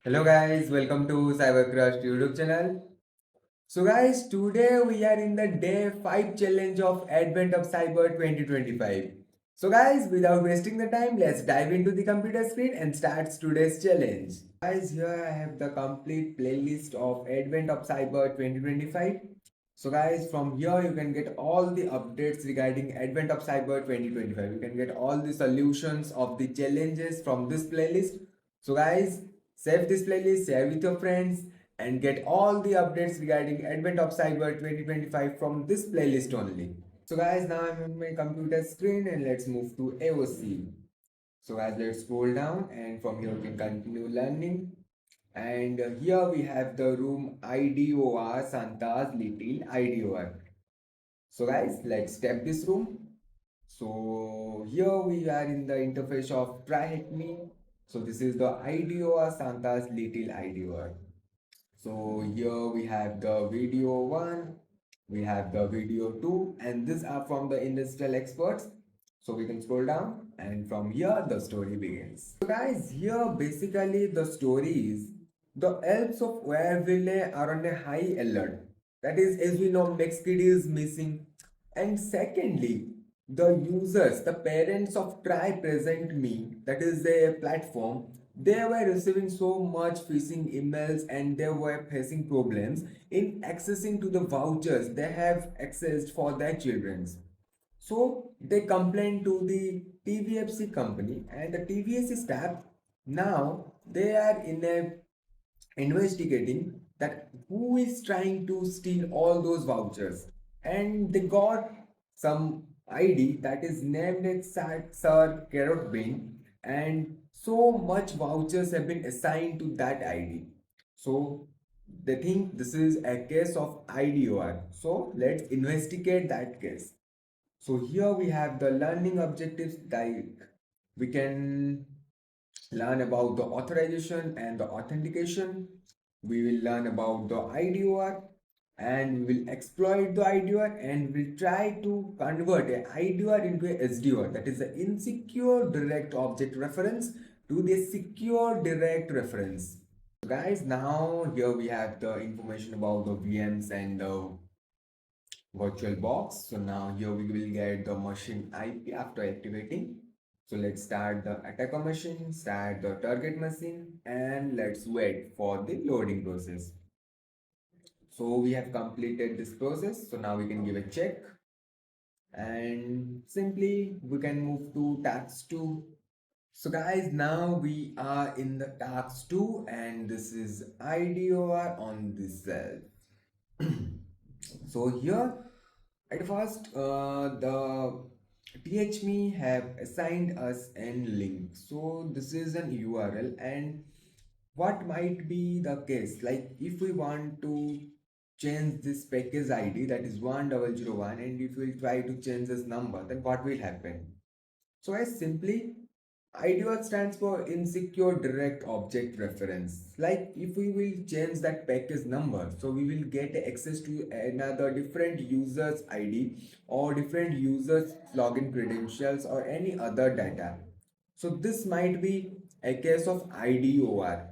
Hello guys, welcome to Cybercrush YouTube channel. So guys, today we are in the day 5 challenge of Advent of Cyber 2025. So guys, without wasting the time, let's dive into the computer screen and start today's challenge. Guys, here I have the complete playlist of Advent of Cyber 2025. So guys, from here you can get all the updates regarding Advent of Cyber 2025. You can get all the solutions of the challenges from this playlist. So guys, save this playlist, share with your friends and get all the updates regarding Advent of Cyber 2025 from this playlist only. So guys, now I'm on my computer screen and let's move to AOC. So guys, let's scroll down and from here we can continue learning. And here we have the room IDOR, Santa's Little IDOR. So guys, let's tap this room. So here we are in the interface of Try Hit Me. So this is the IDOR, Santa's Little IDOR. So here we have the video 1, we have the video 2, and these are from the industrial experts. So we can scroll down and from here the story begins. So guys, here basically the story is the elves of Wareville are on a high alert. That is, as we know, Max Kid is missing. And secondly, the users, the parents of Try Present Me, that is a platform, they were receiving so much phishing emails and they were facing problems in accessing to the vouchers they have accessed for their children's. So they complained to the TVFC company and the TVFC staff now they are in a investigating that who is trying to steal all those vouchers and they got some ID that is named as Sir Carrot Bean and so much vouchers have been assigned to that ID. So they think this is a case of IDOR. So let's investigate that case. So here we have the learning objectives like we can learn about the authorization and the authentication. We will learn about the IDOR and we will exploit the IDOR and we'll try to convert a IDOR into a SDOR, that is an insecure direct object reference to the secure direct reference. So guys, now here we have the information about the VMs and the virtual box. So now here we will get the machine IP after activating. So let's start the attacker machine, start the target machine, and let's wait for the loading process. So we have completed this process. So now we can give a check and simply we can move to task 2. So guys, now we are in the task 2 and this is IDOR on this cell. So here at first the THME have assigned us an link. So this is an URL and what might be the case like if we want to change this package ID that is 1001 and if we try to change this number then what will happen. So I simply IDOR stands for insecure direct object reference. Like if we will change that package number, so we will get access to another different user's ID or different user's login credentials or any other data. So this might be a case of IDOR.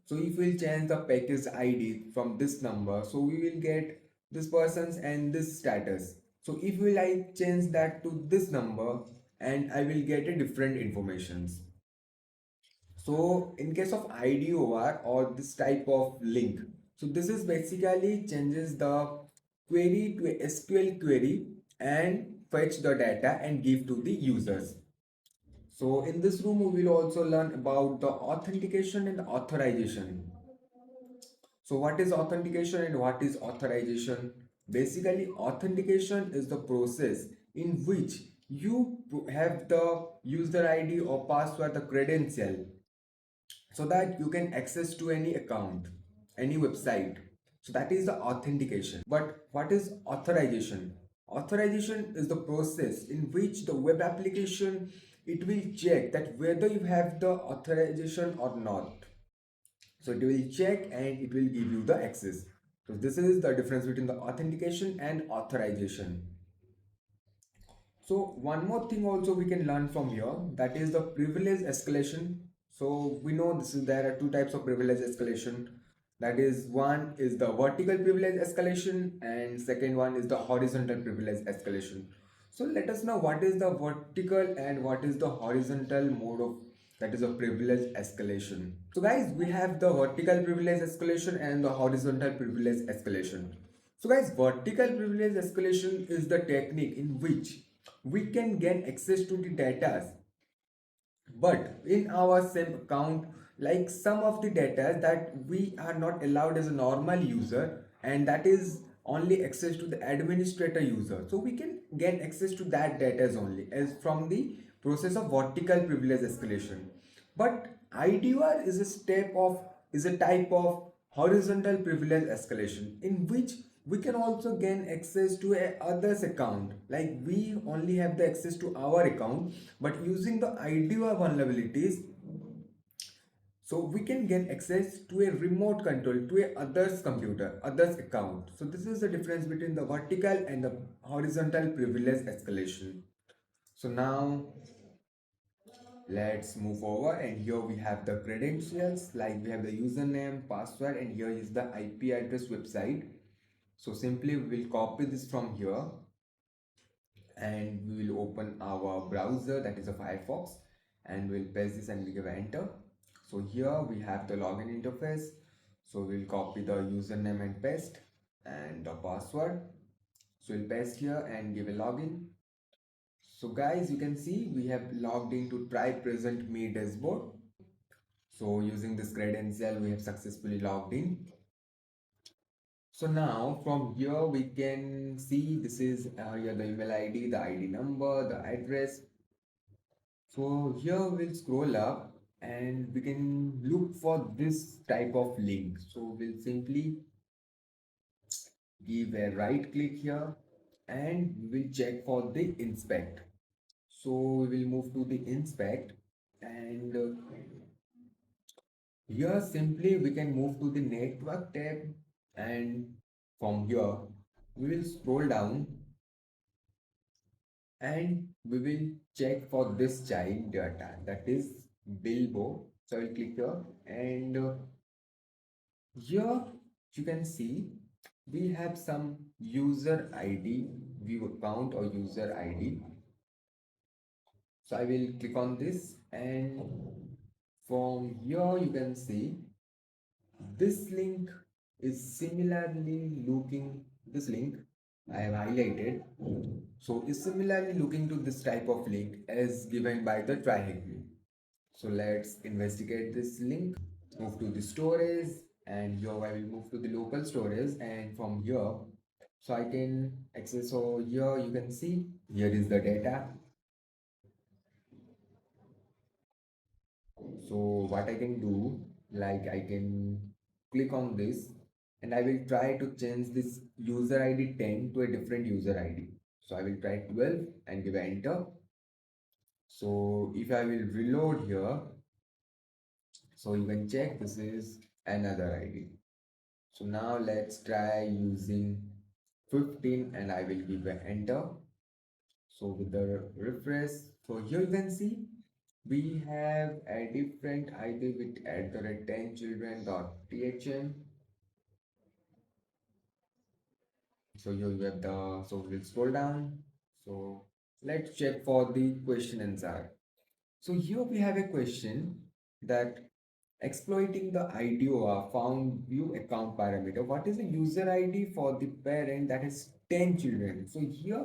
So if we'll change the package ID from this number, so we will get this person's and this status. So if we like change that to this number and I will get a different informations. So in case of IDOR or this type of link, so this is basically changes the query to a SQL query and fetch the data and give to the users. So in this room, we will also learn about the authentication and authorization. So what is authentication and what is authorization? Basically, authentication is the process in which you have the user ID or password, the credential, so that you can access to any account, any website. So that is the authentication. But what is authorization? Authorization is the process in which the web application it will check that whether you have the authorization or not. So it will check and it will give you the access. So this is the difference between the authentication and authorization. So one more thing also we can learn from here, that is the privilege escalation. So we know there are two types of privilege escalation. That is, one is the vertical privilege escalation, and second one is the horizontal privilege escalation. So let us know what is the vertical and what is the horizontal mode of that is a privilege escalation. So guys, we have the vertical privilege escalation and the horizontal privilege escalation. So guys, vertical privilege escalation is the technique in which we can gain access to the data, but in our same account, like some of the data that we are not allowed as a normal user, and that is only access to the administrator user, so we can gain access to that data only as from the process of vertical privilege escalation. But IDR is a step of is a type of horizontal privilege escalation in which we can also gain access to a other's account. Like we only have the access to our account, but using the IDR vulnerabilities, so we can gain access to a remote control to a other's computer, other's account. So this is the difference between the vertical and the horizontal privilege escalation. So now let's move over, and here we have the credentials, like we have the username, password, and here is the IP address website. So simply we will copy this from here, and we will open our browser, that is a Firefox, and we'll paste this and we give enter. So here we have the login interface. So we'll copy the username and paste, and the password. So we'll paste here and give a login. So guys, you can see we have logged into try present me dashboard. So using this credential, we have successfully logged in. So now from here we can see this is here the email ID, the ID number, the address. So here we'll scroll up and we can look for this type of link. So we'll simply give a right click here and we will check for the inspect. So we will move to the inspect, and here simply we can move to the network tab, and from here we will scroll down and we will check for this child data, that is Bilbo. So I will click here, and here you can see we have some user ID, view account or user ID. So I will click on this, and from here you can see this link is similarly looking, this link I have highlighted. So is similarly looking to this type of link as given by the triangle. So let's investigate this link, move to the storage, and here I will move to the local storage, and from here, so I can access. So here you can see, here is the data. So what I can do, like I can click on this and I will try to change this user ID 10 to a different user ID. So I will try 12 and give enter. So if I will reload here, so you can check this is another ID. So now let's try using 15 and I will give a enter. So with the refresh, so here you can see we have a different ID with at the rate 10 children.thm. So here you have the, so we'll scroll down. So let's check for the question answer. So here we have a question that exploiting the IDOR found view account parameter. What is the user ID for the parent that has 10 children? So here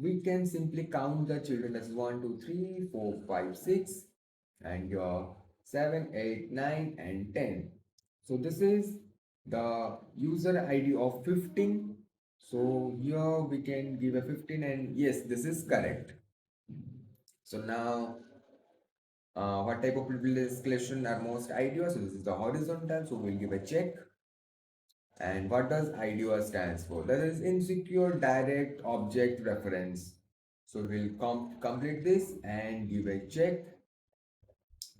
we can simply count the children as 1, 2, 3, 4, 5, 6, and your 7, 8, 9, and 10. So this is the user ID of 15. So here we can give a 15, and yes, this is correct. So now what type of privilege escalation are most ideal? So this is the horizontal, so we'll give a check. And what does IDOR stands for? That is insecure direct object reference. So we'll complete this and give a check.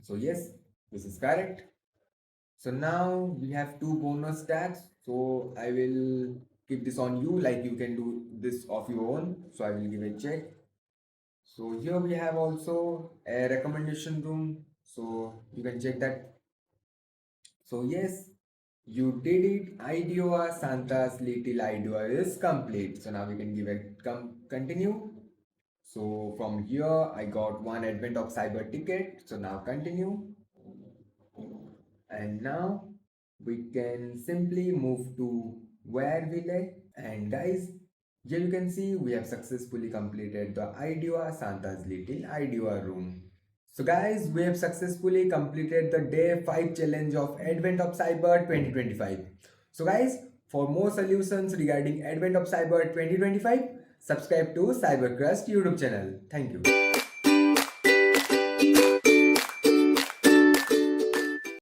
So yes, this is correct. So now we have two bonus stats. So I will keep this on you, like you can do this of your own. So I will give a check. So here we have also a recommendation room. So you can check that. So yes, you did it. IDOR Santa's Little IDOR is complete. So now we can give it continue. So from here I got one Advent of Cyber ticket. So now continue. And now we can simply move to Wareville. And guys, here you can see we have successfully completed the IDOR Santa's Little IDOR room. So guys, we have successfully completed the day 5 challenge of Advent of Cyber 2025. So guys, for more solutions regarding Advent of Cyber 2025, subscribe to CyberCrust YouTube channel. Thank you.